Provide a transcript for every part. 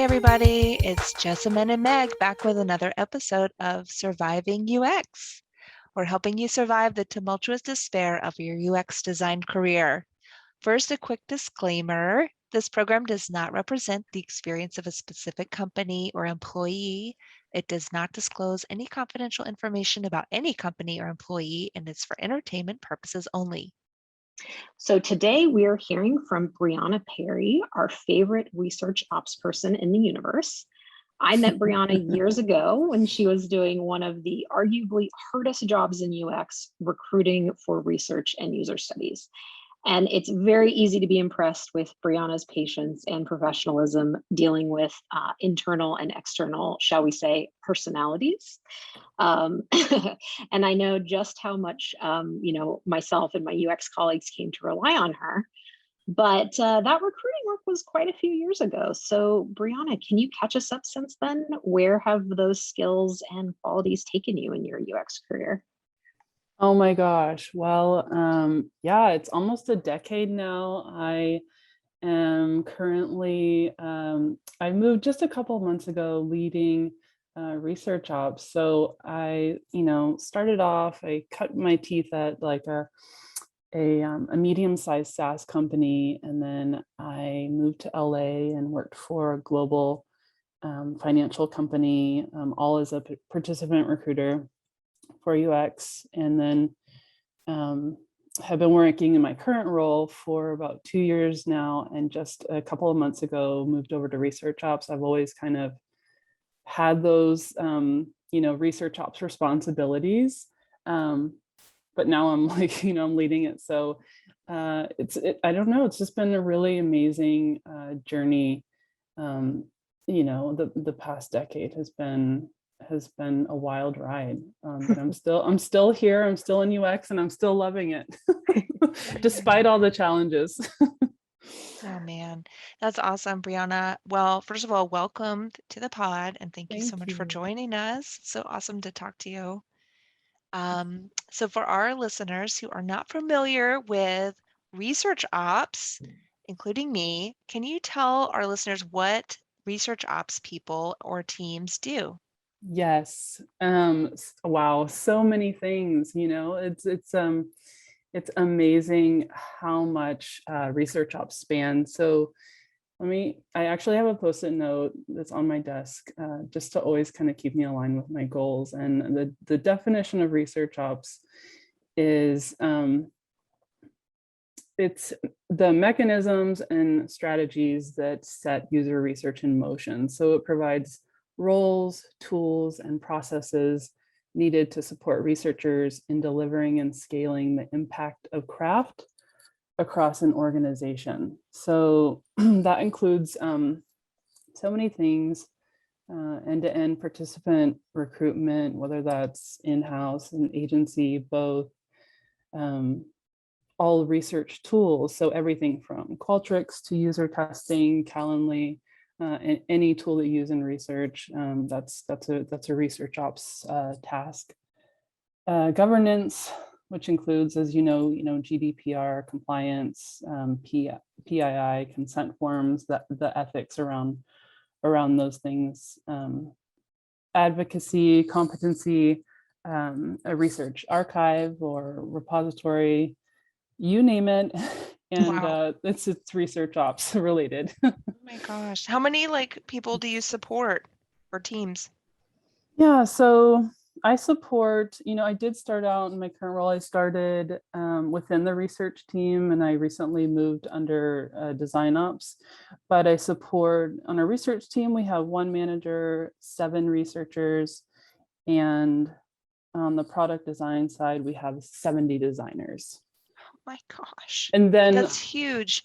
everybody. It's Jessamine and Meg back with another episode of Surviving UX. We're helping you survive the tumultuous despair of your UX design career. First, a quick disclaimer. This program does not represent the experience of a specific company or employee. It does not disclose any confidential information about any company or employee, and it's for entertainment purposes only. So today we are hearing from Briana Perry, our favorite research ops person in the universe. I met Briana years ago when she was doing one of the arguably hardest jobs in UX, recruiting for research and user studies. And it's very easy to be impressed with Briana's patience and professionalism dealing with internal and external, shall we say, personalities. And I know just how much, myself and my UX colleagues came to rely on her. But that recruiting work was quite a few years ago. So Briana, can you catch us up since then? Where have those skills and qualities taken you in your UX career? Oh my gosh. Well, yeah, it's almost a decade now. I am currently, I moved just a couple of months ago leading research ops. So I, started off, I cut my teeth at like a medium-sized SaaS company. And then I moved to LA and worked for a global financial company, all as a participant recruiter for UX, and then have been working in my current role for about 2 years now, and just a couple of months ago moved over to research ops. I've always kind of had those research ops responsibilities, but now I'm like I'm leading it. So I don't know, it's just been a really amazing journey. The past decade has been a wild ride, but I'm still here. I'm still in UX and I'm still loving it despite all the challenges. Oh man, that's awesome, Briana. Well, first of all, welcome to the pod and thank you so much for joining us. It's so awesome to talk to you. So for our listeners who are not familiar with research ops, including me, can you tell our listeners what research ops people or teams do? Yes. Wow, so many things. It's amazing how much research ops span. So I actually have a post-it note that's on my desk just to always kind of keep me aligned with my goals. And the definition of research ops is it's the mechanisms and strategies that set user research in motion. So it provides roles, tools, and processes needed to support researchers in delivering and scaling the impact of craft across an organization. So that includes so many things, end-to-end participant recruitment, whether that's in-house and agency, both, all research tools. So everything from Qualtrics to user testing, Calendly, and any tool that you use in research, that's a research ops task. Governance, which includes, as GDPR compliance, PII, consent forms, the ethics around those things, advocacy, competency, a research archive or repository, you name it. And Wow. It's research ops related. Oh my gosh. How many people do you support or teams? Yeah, so I support, I did start out in my current role. I started within the research team, and I recently moved under design ops. But I support, on our research team, we have 1 manager, 7 researchers, and on the product design side, we have 70 designers. Oh my gosh. And then that's huge.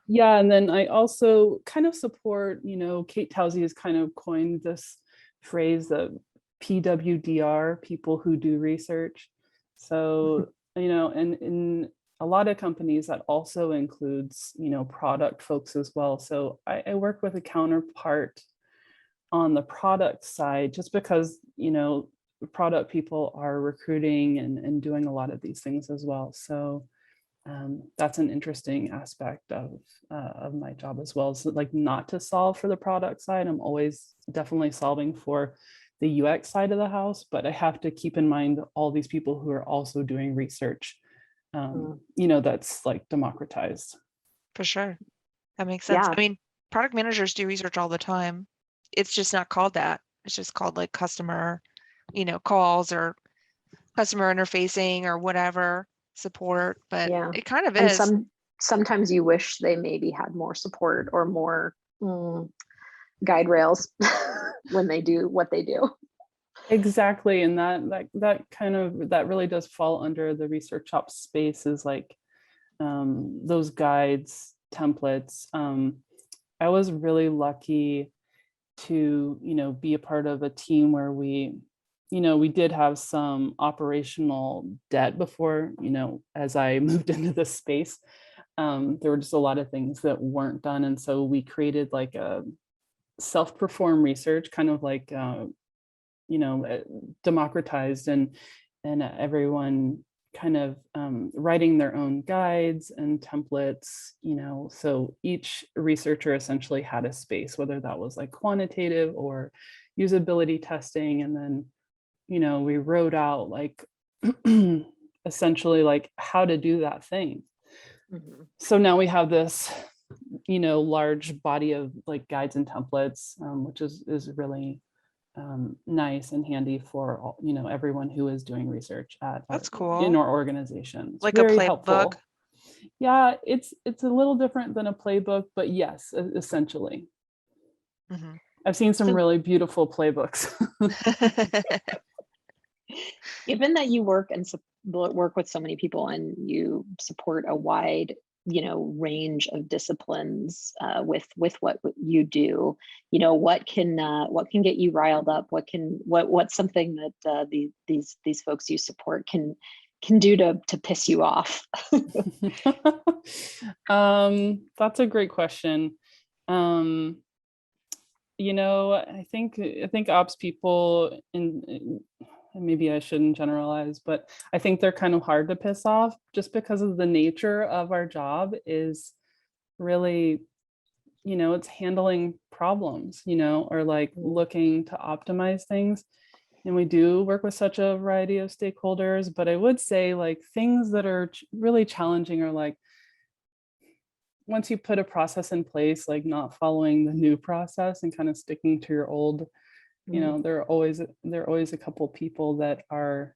Yeah, and then I also kind of support, Kate Towsey has kind of coined this phrase of PWDR, people who do research. So, and in a lot of companies that also includes, product folks as well. So I work with a counterpart on the product side, just because, product people are recruiting and doing a lot of these things as well. So that's an interesting aspect of my job as well. So like not to solve for the product side. I'm always definitely solving for the UX side of the house, but I have to keep in mind all these people who are also doing research, that's like democratized. For sure. That makes sense. Yeah. I mean, product managers do research all the time. It's just not called that. It's just called like customer, calls or customer interfacing or whatever support, but Yeah. it kind of And is. sometimes you wish they maybe had more support or more guide rails when they do what they do. Exactly. And that really does fall under the research ops space, is like those guides, templates. I was really lucky to, be a part of a team where we did have some operational debt before, as I moved into this space. There were just a lot of things that weren't done. And so we created like a self-perform research, kind of like, democratized, and everyone kind of writing their own guides and templates, so each researcher essentially had a space, whether that was like quantitative or usability testing. And then, we wrote out like essentially like how to do that thing. Mhm. So now we have this, large body of like guides and templates, which is really nice and handy for everyone who is doing research That's in cool. our organization. It's Like a very playbook. helpful. Yeah, it's a little different than a playbook, but yes, essentially. Mhm. I've seen some So really beautiful playbooks. given that you work with so many people and you support a wide range of disciplines with what you do, what can get you riled up, what's something that these folks you support can do to piss you off? That's a great question. I think ops people, and maybe I shouldn't generalize, but I think they're kind of hard to piss off just because of the nature of our job is really, it's handling problems, or like looking to optimize things. And we do work with such a variety of stakeholders, but I would say like things that are really challenging are like, once you put a process in place, like not following the new process and kind of sticking to your old, there are always a couple people that are,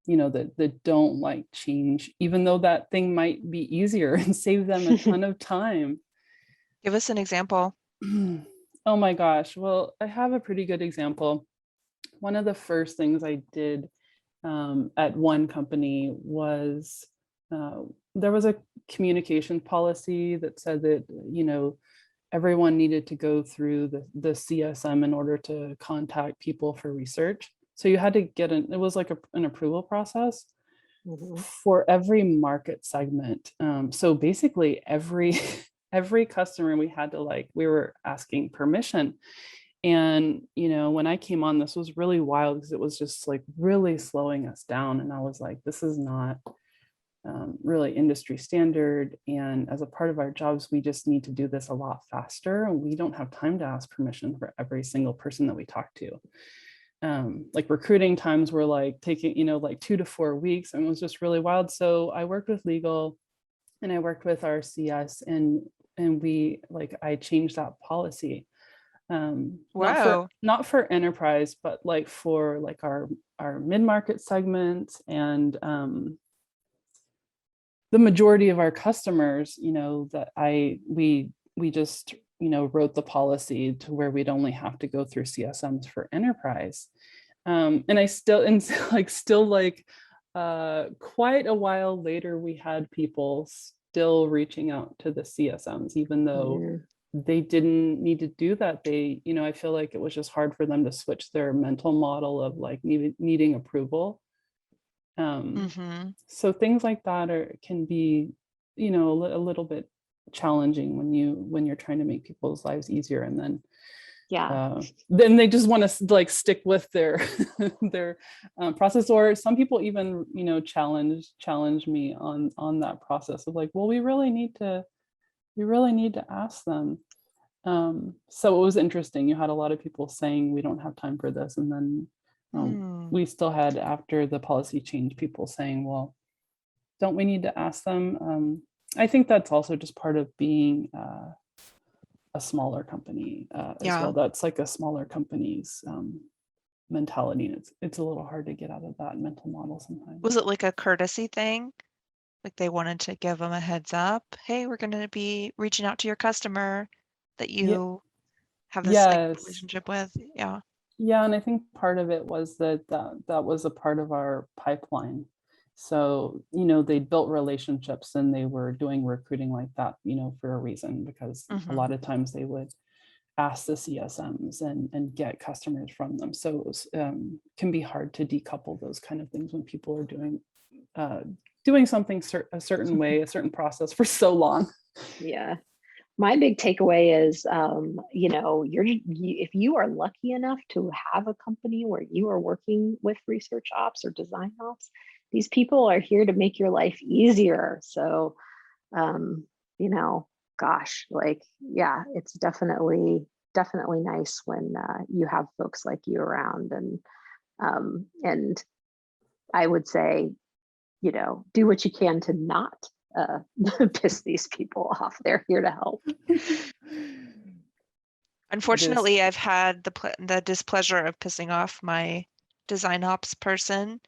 that don't like change, even though that thing might be easier and save them a ton of time. Give us an example. Oh my gosh. Well, I have a pretty good example. One of the first things I did at one company was there was a communication policy that said that, everyone needed to go through the CSM in order to contact people for research. So you had to it was like an approval process for every market segment. So basically every customer we were asking permission. And, when I came on, this was really wild because it was just like really slowing us down. And I was like, this is not really industry standard. And as a part of our jobs, we just need to do this a lot faster. And we don't have time to ask permission for every single person that we talk to. Like recruiting times were like taking, like 2 to 4 weeks, and it was just really wild. So I worked with legal and I worked with our CS, and I changed that policy. Wow. Not for enterprise, but like for like our mid-market segment, and the majority of our customers, we just, wrote the policy to where we'd only have to go through CSMs for enterprise. And I still, quite a while later, we had people still reaching out to the CSMs, even though they didn't need to do that. I feel like it was just hard for them to switch their mental model of like needing approval. So things like that can be, a little bit challenging when you're trying to make people's lives easier. And then, Yeah. Then they just want to like stick with their their process. Or some people even, you know, challenge me on that process of like, well, we really need to ask them. So it was interesting. You had a lot of people saying we don't have time for this, and then we still had, after the policy change, people saying, well, don't we need to ask them? I think that's also just part of being a smaller company as well. That's like a smaller company's mentality. And it's a little hard to get out of that mental model sometimes. Was it like a courtesy thing? Like they wanted to give them a heads up. Hey, we're going to be reaching out to your customer that you have this like Yes. relationship with. Yeah. Yeah, and I think part of it was that was a part of our pipeline. So, you know, they built relationships and they were doing recruiting like that, you know, for a reason, because a lot of times they would ask the CSMs and get customers from them. So it was, can be hard to decouple those kind of things when people are doing something a certain way, a certain process for so long. Yeah. My big takeaway is, you know, if you are lucky enough to have a company where you are working with research ops or design ops, these people are here to make your life easier. So, you know, gosh, like, yeah, it's definitely nice when you have folks like you around. And I would say, you know, do what you can to not piss these people off. They're here to help. Unfortunately, I've had the displeasure of pissing off my design ops person,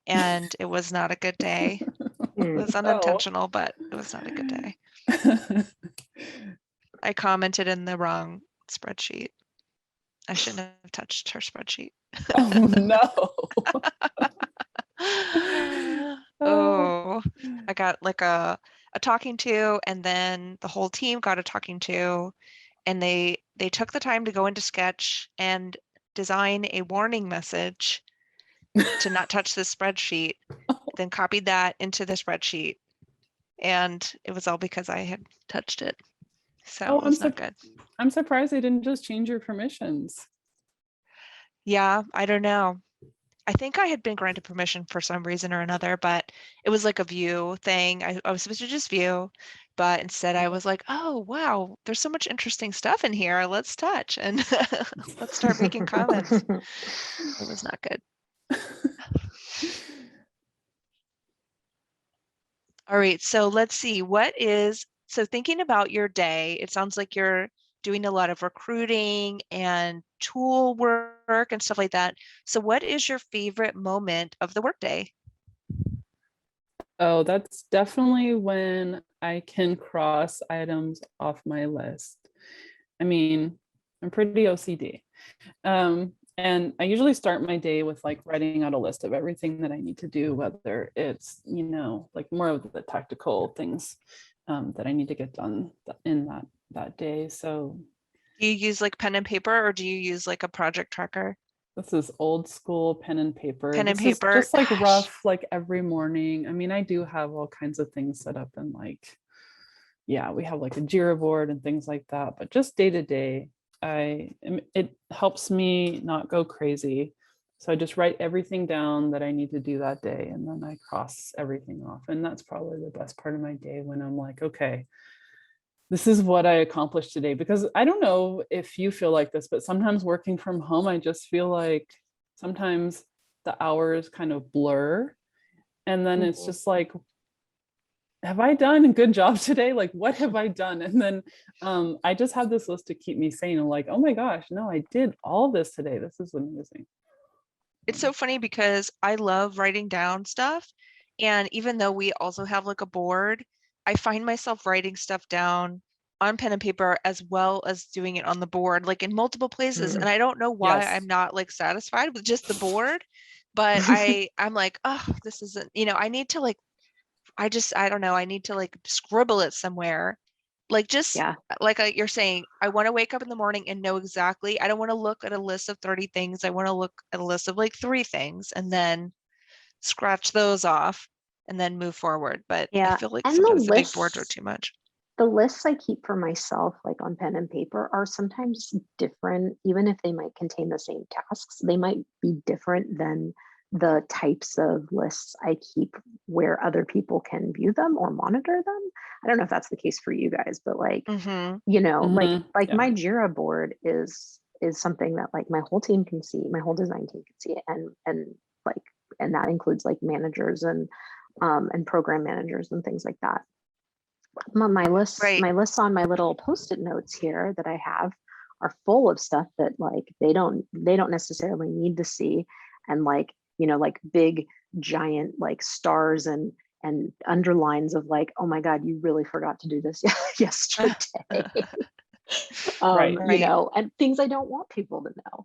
and it was not a good day. It was unintentional, but it was not a good day. I commented in the wrong spreadsheet. I shouldn't have touched her spreadsheet. Oh no. Oh, I got like a talking to, and then the whole team got a talking to, and they took the time to go into Sketch and design a warning message to not touch the spreadsheet, then copied that into the spreadsheet. And it was all because I had touched it. So it was not good. I'm surprised they didn't just change your permissions. Yeah, I don't know. I think I had been granted permission for some reason or another, but it was like a view thing. I was supposed to just view, but instead I was like, oh, wow, there's so much interesting stuff in here. Let's touch and let's start making comments. It was not good. All right, so let's see. So thinking about your day, it sounds like you're doing a lot of recruiting and tool work and stuff like that. So what is your favorite moment of the workday? Oh, that's definitely when I can cross items off my list. I mean, I'm pretty OCD. And I usually start my day with like writing out a list of everything that I need to do, whether it's, you know, like more of the tactical things that I need to get done in that day. So Do you use like pen and paper, or do you use like a project tracker? this is old school pen and paper. Pen and This is paper. just like Gosh. rough, like every morning. I mean, I do have all kinds of things set up and like, yeah, we have like a Jira board and things like that, but just day to day, it helps me not go crazy. So I just write everything down that I need to do that day, and then I cross everything off. And that's probably the best part of my day, when I'm like, okay, this is what I accomplished today. Because I don't know if you feel like this, but sometimes working from home, I just feel like sometimes the hours kind of blur. And then it's just like, have I done a good job today? Like, what have I done? And then I just have this list to keep me sane. I'm like, oh my gosh, no, I did all this today. This is amazing. It's so funny because I love writing down stuff. And even though we also have like a board, I find myself writing stuff down on pen and paper as well as doing it on the board, like in multiple places. And I don't know why I'm not like satisfied with just the board, but I'm like, oh, this isn't, I need to like, I don't know, I need to like scribble it somewhere. Like just like you're saying, I want to wake up in the morning and know exactly. I don't want to look at a list of 30 things. I want to look at a list of like 3 things and then scratch those off and then move forward. But I feel like sometimes the big boards are too much. the lists I keep for myself, like on pen and paper, are sometimes different, even if they might contain the same tasks, they might be different than the types of lists I keep where other people can view them or monitor them. I don't know if that's the case for you guys, but like, Mm-hmm. you know, like Yeah. my Jira board is something that like my whole team can see, my whole design team can see, and like, and that includes like managers and program managers and things like that. My Right. lists on my little post-it notes here that I have are full of stuff that like they don't necessarily need to see, and like, you know, like big giant like stars and underlines of like, oh my god, you really forgot to do this yesterday. Right. You Right. know, and things I don't want people to know.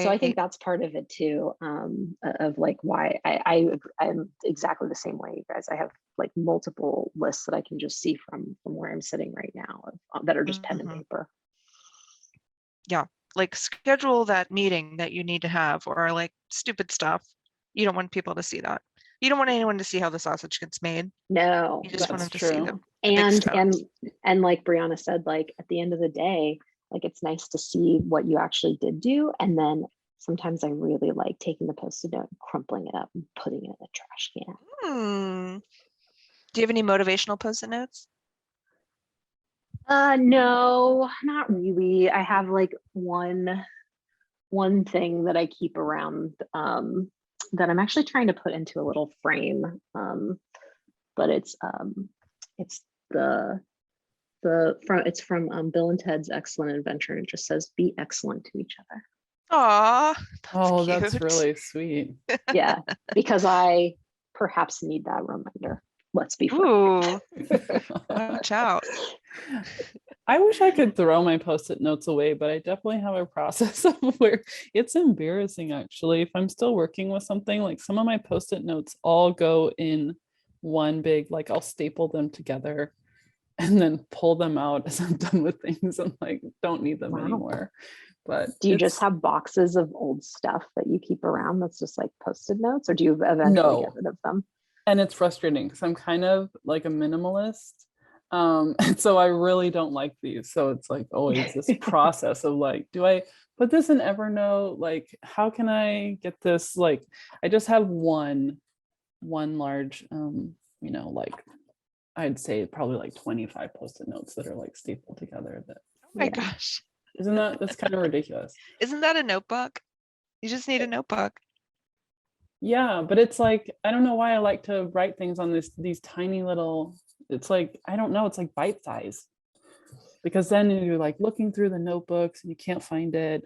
So I think Right. that's part of it too, of like why I'm exactly the same way, you guys. I have like multiple lists that I can just see from where I'm sitting right now that are just pen and Mm-hmm. paper. Yeah. Like schedule that meeting that you need to have, or like stupid stuff. You don't want people to see that. You don't want anyone to see how the sausage gets made. No, You just want That's them to see true. the big and stones. like Briana said, like at the end of the day, like it's nice to see what you actually did do, and then sometimes I really like taking the post-it note and crumpling it up and putting it in the trash can. Hmm. Do you have any motivational post-it notes? No, not really. I have like one thing that I keep around, that I'm actually trying to put into a little frame. But it's the it's from Bill and Ted's Excellent Adventure, and it just says, "Be excellent to each other." Aw, that's Oh, cute. that's really sweet. Yeah, because I perhaps need that reminder. Let's be frank. Ooh, watch out. I wish I could throw my post-it notes away, but I definitely have a process of where it's embarrassing actually. If I'm still working with something, like some of my post-it notes all go in one big, like I'll staple them together and then pull them out as I'm done with things and like don't need them Wow. anymore. But Do you just it's have boxes of old stuff that you keep around that's just like post-it notes, or do you eventually get no. rid of them? And it's frustrating because I'm kind of like a minimalist. And so I really don't like these. So it's like always this process of like, do I put this in Evernote? Like, how can I get this? Like, I just have one large, you know, like I'd say probably like 25 post-it notes that are like stapled together. That Oh my Yeah. gosh. that's kind of ridiculous. Isn't that a notebook? You just need a notebook. Yeah, but it's like I don't know why I like to write things on these tiny little. It's like I don't know. It's like bite size, because then you're like looking through the notebooks and you can't find it.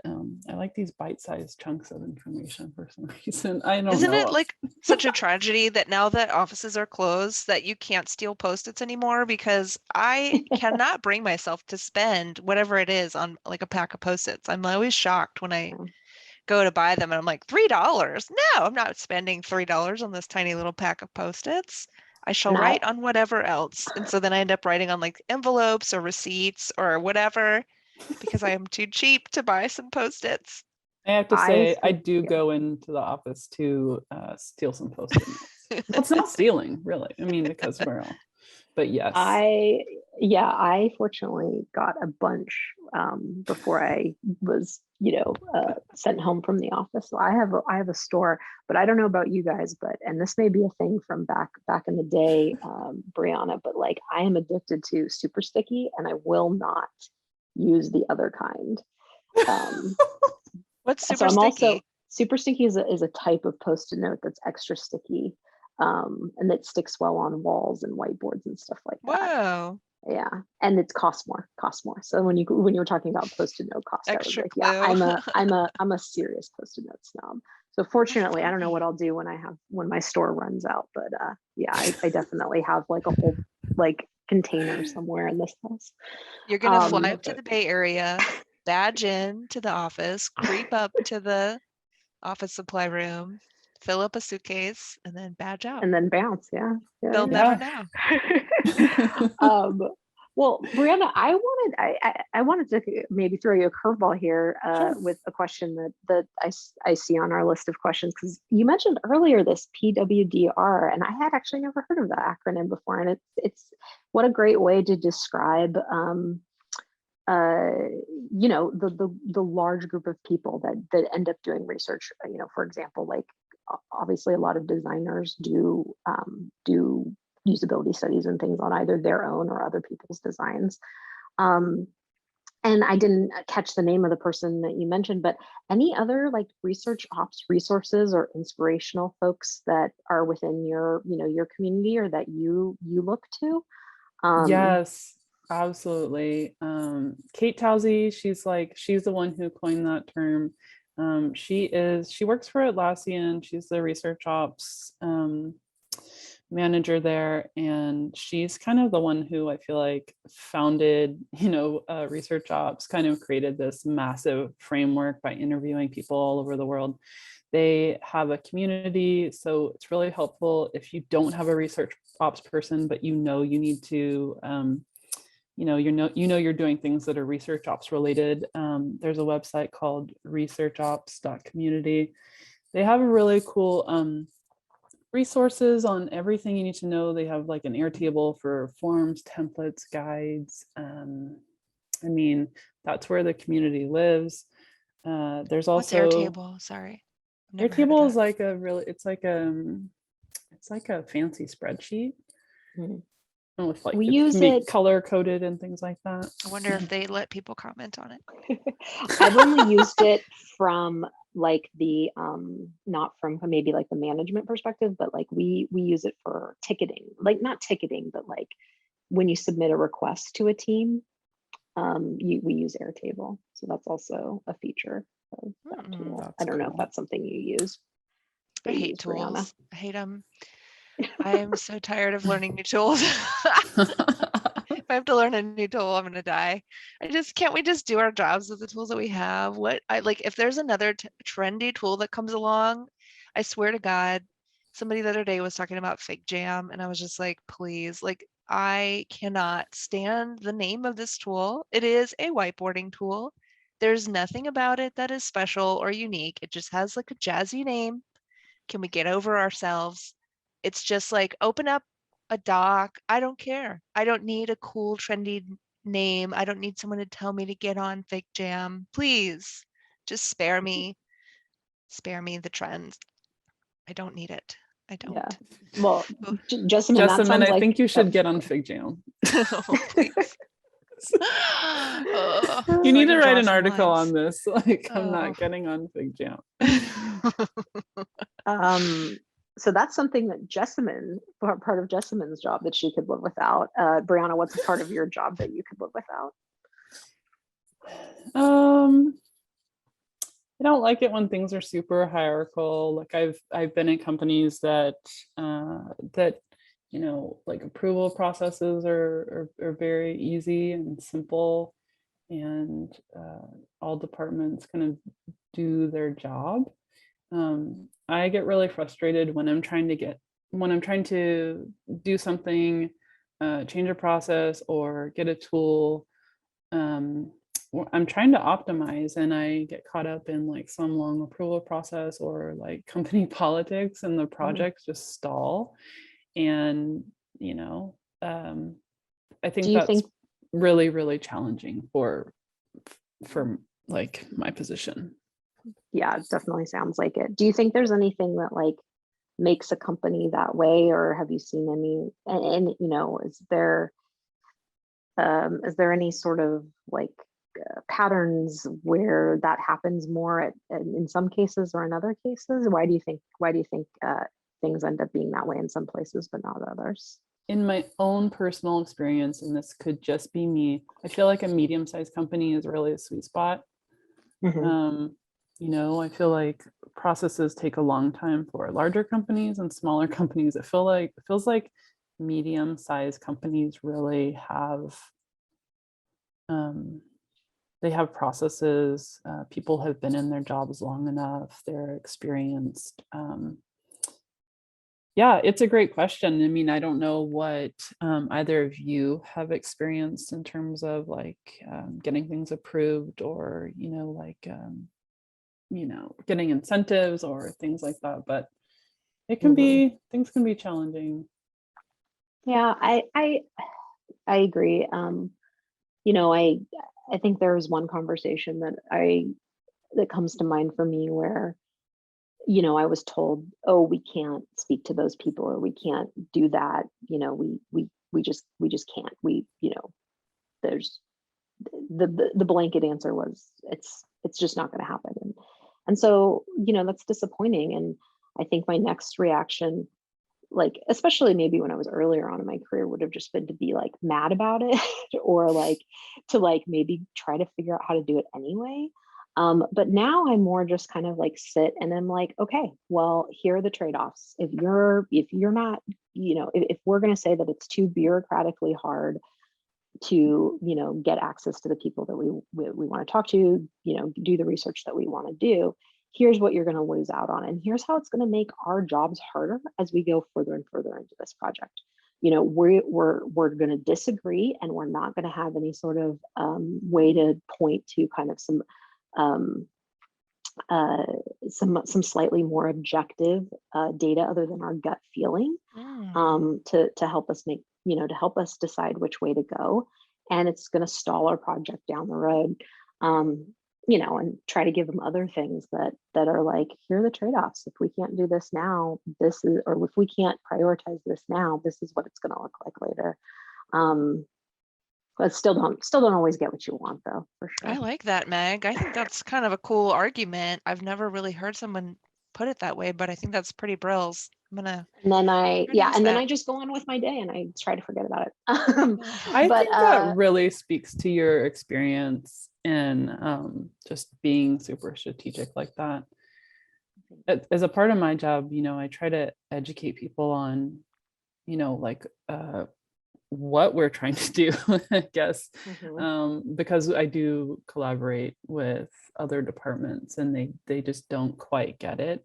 I like these bite-sized chunks of information for some reason. I don't Isn't it know. like such a tragedy that now that offices are closed that you can't steal Post-its anymore? Because I cannot bring myself to spend whatever it is on like a pack of Post-its. I'm always shocked when I go to buy them and I'm like, $3? No, I'm not spending $3 on this tiny little pack of Post-its. I shall And I write on whatever else. And so then I end up writing on like envelopes or receipts or whatever because I am too cheap to buy some Post-its. I have to I say I think, do yeah. go into the office to steal some post-it notes. Well, it's not stealing, really. I mean, because we're all. But yes. I fortunately got a bunch before I was, sent home from the office. So I have a store, but I don't know about you guys, and this may be a thing from back in the day, Briana, but like I am addicted to super sticky, and I will not use the other kind. What's So super I'm also sticky? super sticky is a type of post-it note that's extra sticky, and that sticks well on walls and whiteboards and stuff like that. Whoa, Yeah, and it costs more. So when you were talking about post-it note cost, I was extra like, yeah, glue. I'm a serious post-it note snob. So fortunately, I don't know what I'll do when my store runs out, but yeah, I definitely have like a whole like container somewhere in this house. You're gonna fly Um, up to the Bay Area, badge in to the office, creep up to the office supply room, fill up a suitcase, and then badge out. and then bounce, yeah, They'll yeah. never Yeah. know. um, Well, Brianna, I wanted to maybe throw you a curveball here Sure. with a question that I see on our list of questions, because you mentioned earlier this PWDR, and I had actually never heard of that acronym before, and it's what a great way to describe the large group of people that end up doing research. For example, like obviously a lot of designers do usability studies and things on either their own or other people's designs. Um, and I didn't catch the name of the person that you mentioned, but any other like research ops resources or inspirational folks that are within your community or that you look to? Yes, absolutely. Kate Towsey, she's the one who coined that term. She works for Atlassian. She's the research ops manager there, and she's kind of the one who I feel like founded, research ops, kind of created this massive framework by interviewing people all over the world. They have a community, so it's really helpful if you don't have a research ops person, but you need to, you're doing things that are research ops related. There's a website called researchops.community. They have a really cool resources on everything you need to know. They have like an Airtable for forms, templates, guides. That's where the community lives. There's What's also Airtable? Sorry. I've never heard of Airtable is that. like it's like a fancy spreadsheet. Mhm. And with like We it use can be it. color coded and things like that. I wonder if they let people comment on it. I've only used it from like the not from maybe like the management perspective, but like we use it for ticketing, like not ticketing, but like when you submit a request to a team, we use Airtable. So that's also a feature of that tool. I That's don't know if cool. that's something you use. I You hate use, Brianna. tools. I hate them. I'm so tired of learning new tools. If I have to learn a new tool, I'm gonna die. Can't we just do our jobs with the tools that we have? If there's another trendy tool that comes along, I swear to God, somebody the other day was talking about Fig Jam, and I was just like, please, like I cannot stand the name of this tool. It is a whiteboarding tool. There's nothing about it that is special or unique. It just has like a jazzy name. Can we get over ourselves? It's just like open up a doc. I don't care. I don't need a cool, trendy name. I don't need someone to tell me to get on Fig Jam. Please, just spare me the trends. I don't need it. I Yeah. don't. Well, Ugh. Jessamine, that Jessamine, sounds I like think you should get on Fig Jam. Oh, please. You So I need to can write draw an some article lines. on this. Like, I'm Oh. not getting on Fig Jam. So that's something that Jessamine, part of Jessamine's job that she could live without. Brianna, what's a part of your job that you could live without? I don't like it when things are super hierarchical. Like I've been in companies that like approval processes are very easy and simple, and all departments kind of do their job. I get really frustrated when I'm trying to do something, change a process or get a tool. I'm trying to optimize and I get caught up in like some long approval process or like company politics, and the projects just stall. And I Do think you that's think, really, really challenging for like my position. yeah, it definitely sounds like it. Do you think there's anything that like makes a company that way, or have you seen any, and is there any sort of like patterns where that happens more in some cases or in other cases? Why do you think things end up being that way in some places but not others? In my own personal experience, and this could just be me, I feel like a medium-sized company is really a sweet spot. Mm-hmm. I feel like processes take a long time for larger companies and smaller companies. It feels like medium-sized companies really have they have processes. People have been in their jobs long enough. They're experienced. Yeah, it's a great question. I mean, I don't know what either of you have experienced in terms of like getting things approved or, getting incentives or things like that, but it can be, things can be challenging. Yeah, I agree. I think there was one conversation that comes to mind for me where, I was told, oh, we can't speak to those people, or we can't do that. We just can't. There's the blanket answer was it's just not going to happen. And so, that's disappointing. And I think my next reaction, like, especially maybe when I was earlier on in my career, would have just been to be like mad about it or like to like maybe try to figure out how to do it anyway. But now I'm more just kind of like sit and I'm like, okay, well, here are the trade-offs. If you're not, if we're going to say that it's too bureaucratically hard to, get access to the people that we want to talk to, do the research that we want to do, here's what you're going to lose out on, and here's how it's going to make our jobs harder as we go further and further into this project. We're going to disagree, and we're not going to have any sort of way to point to kind of um, some slightly more objective data other than our gut feeling to help us make, to help us decide which way to go. And it's going to stall our project down the road. And try to give them other things that are like, here are the trade-offs. If we can't do this now, this is, or if we can't prioritize this now, this is what it's going to look like later. But still don't always get what you want, though, for sure. I like that, Meg. I think that's kind of a cool argument. I've never really heard someone put it that way, but I think that's pretty brills. And then I just go on with my day and I try to forget about it. I think that really speaks to your experience in just being super strategic like that. As a part of my job, I try to educate people on, what we're trying to do, I guess, because I do collaborate with other departments and they just don't quite get it.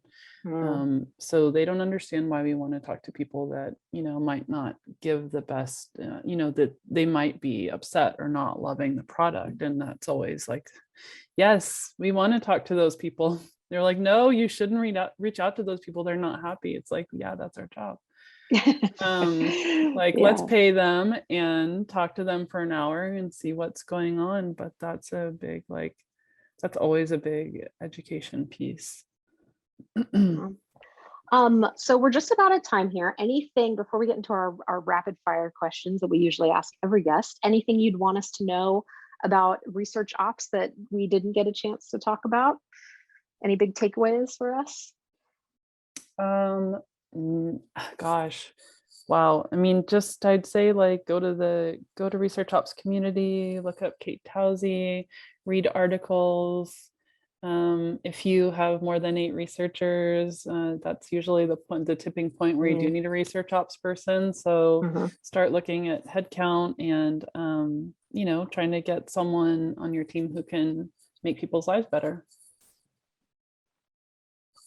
So they don't understand why we want to talk to people that, might not give the best, that they might be upset or not loving the product. And that's always like, yes, we want to talk to those people. They're like, no, you shouldn't reach out to those people. They're not happy. It's like, yeah, that's our job. Let's pay them and talk to them for an hour and see what's going on. But that's a big, that's always a big education piece. So we're just about at time here. Anything before we get into our rapid fire questions that we usually ask every guest, anything you'd want us to know about research ops that we didn't get a chance to talk about? Any big takeaways for us? Gosh, wow. I mean, just I'd say go to research ops community, look up Kate Towsey, read articles. If you have more than 8 researchers, that's usually the tipping point where you do need a research ops person. So start looking at headcount and trying to get someone on your team who can make people's lives better.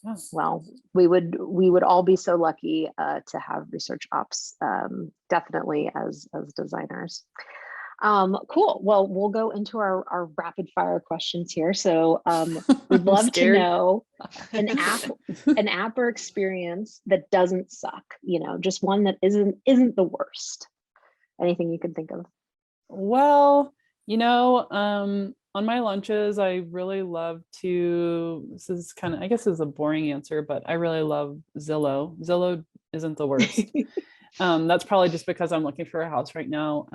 Yeah. Well, we would all be so lucky to have research ops, definitely as designers. Cool. Well, we'll go into our rapid fire questions here. So we'd love to know an app or experience that doesn't suck, just one that isn't the worst. Anything you can think of? Well, on my lunches, I really love this is kind of, I guess is a boring answer, but I really love Zillow. Zillow isn't the worst. That's probably just because I'm looking for a house right now.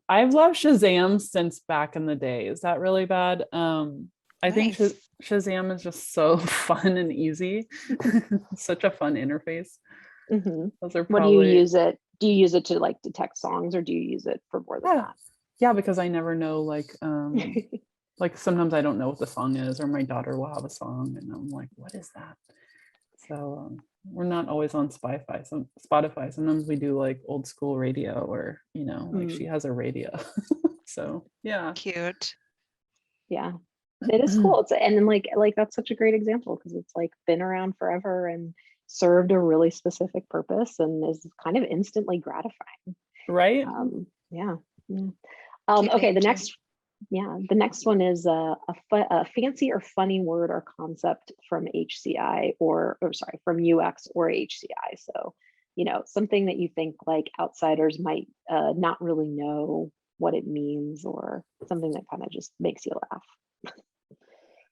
I've loved Shazam since back in the day. Is that really bad? I think Shazam is just so fun and easy. Such a fun interface. Those are probably... What do you use it? Do you use it to like detect songs, or do you use it for more than that? Yeah, because I never know, like sometimes I don't know what the song is, or my daughter will have a song and I'm like, what is that? So we're not always on Spotify. Sometimes we do like old school radio, or like she has a radio. So yeah, cute. Yeah, it is cool. And then like that's such a great example, because it's like been around forever, and served a really specific purpose and is kind of instantly gratifying. Right? Yeah. Keep Okay, it the too. next one is a fancy or funny word or concept from HCI from UX or HCI. So, something that you think like outsiders might not really know what it means, or something that kind of just makes you laugh.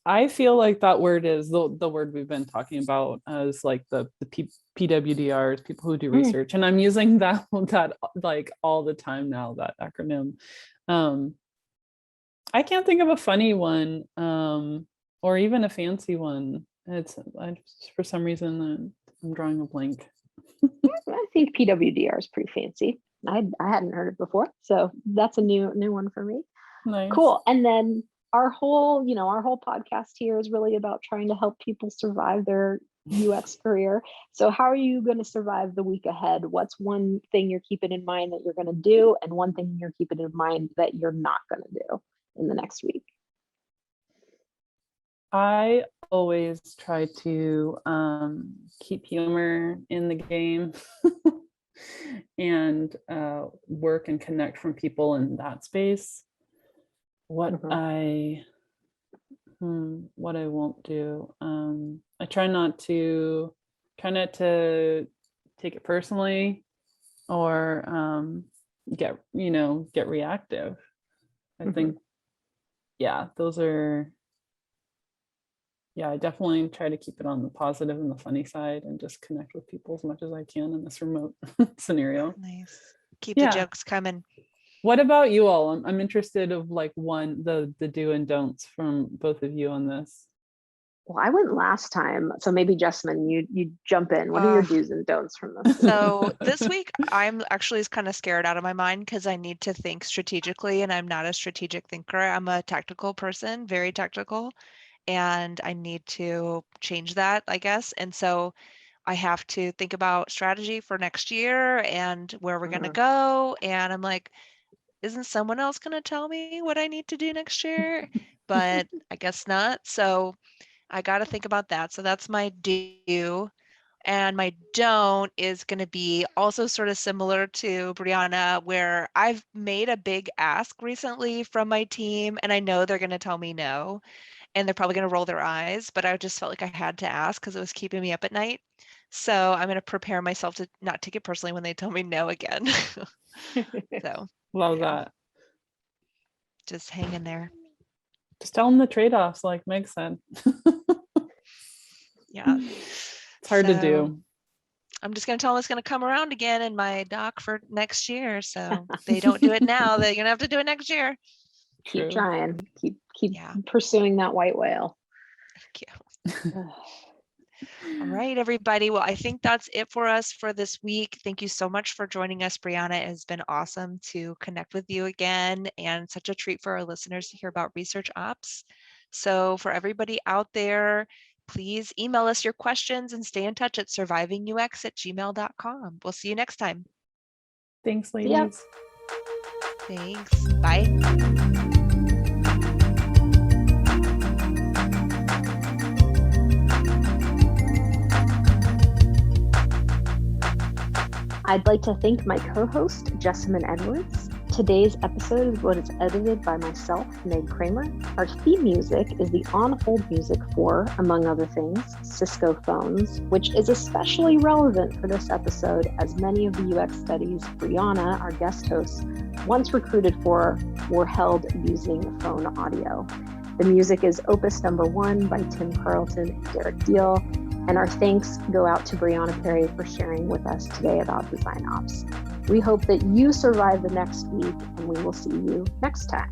I feel like that word is the word we've been talking about as like the PWDRs, people who do research. And I'm using that like all the time now, that acronym. I can't think of a funny one or even a fancy one. For some reason, I'm drawing a blank. I think PWDR is pretty fancy. I hadn't heard it before, so that's a new one for me. Nice. Cool. And then our whole podcast here is really about trying to help people survive their UX career. So how are you going to survive the week ahead? What's one thing you're keeping in mind that you're going to do, and one thing you're keeping in mind that you're not going to do in the next week? I always try to keep humor in the game and work and connect from people in that space. What I won't do. I try not to take it personally or get reactive. I think, those are, I definitely try to keep it on the positive and the funny side and just connect with people as much as I can in this remote scenario. Nice. Keep the jokes coming. What about you all? I'm interested of like the do and don'ts from both of you on this. Well, I went last time, so maybe Jessamine, you jump in. What are your do's and don'ts from this? So this week, I'm actually kind of scared out of my mind because I need to think strategically, and I'm not a strategic thinker. I'm a tactical person, very tactical, and I need to change that, I guess. And so I have to think about strategy for next year and where we're going to go. And I'm like, isn't someone else going to tell me what I need to do next year? But I guess not. So I got to think about that. So that's my do. And my don't is going to be also sort of similar to Briana, where I've made a big ask recently from my team, and I know they're going to tell me no, and they're probably going to roll their eyes, but I just felt like I had to ask because it was keeping me up at night. So I'm going to prepare myself to not take it personally when they tell me no again. So love that. Just hang in there. Just tell them the trade-offs, like Meg said. Yeah. It's hard to do. I'm just going to tell them it's going to come around again in my doc for next year. So if they don't do it now, they're going to have to do it next year. Keep trying. Keep pursuing that white whale. Thank you. All right, everybody. Well, I think that's it for us for this week. Thank you so much for joining us, Briana. It has been awesome to connect with you again, and such a treat for our listeners to hear about research ops. So for everybody out there, please email us your questions and stay in touch at survivingux@gmail.com. We'll see you next time. Thanks, ladies. Thanks. Bye. I'd like to thank my co-host, Jessamine Edwards. Today's episode was edited by myself, Meg Kramer. Our theme music is the on-hold music for, among other things, Cisco phones, which is especially relevant for this episode as many of the UX studies Briana, our guest host, once recruited for were held using phone audio. The music is Opus Number 1 by Tim Carlton and Derek Deal. And our thanks go out to Briana Perry for sharing with us today about design ops. We hope that you survive the next week, and we will see you next time.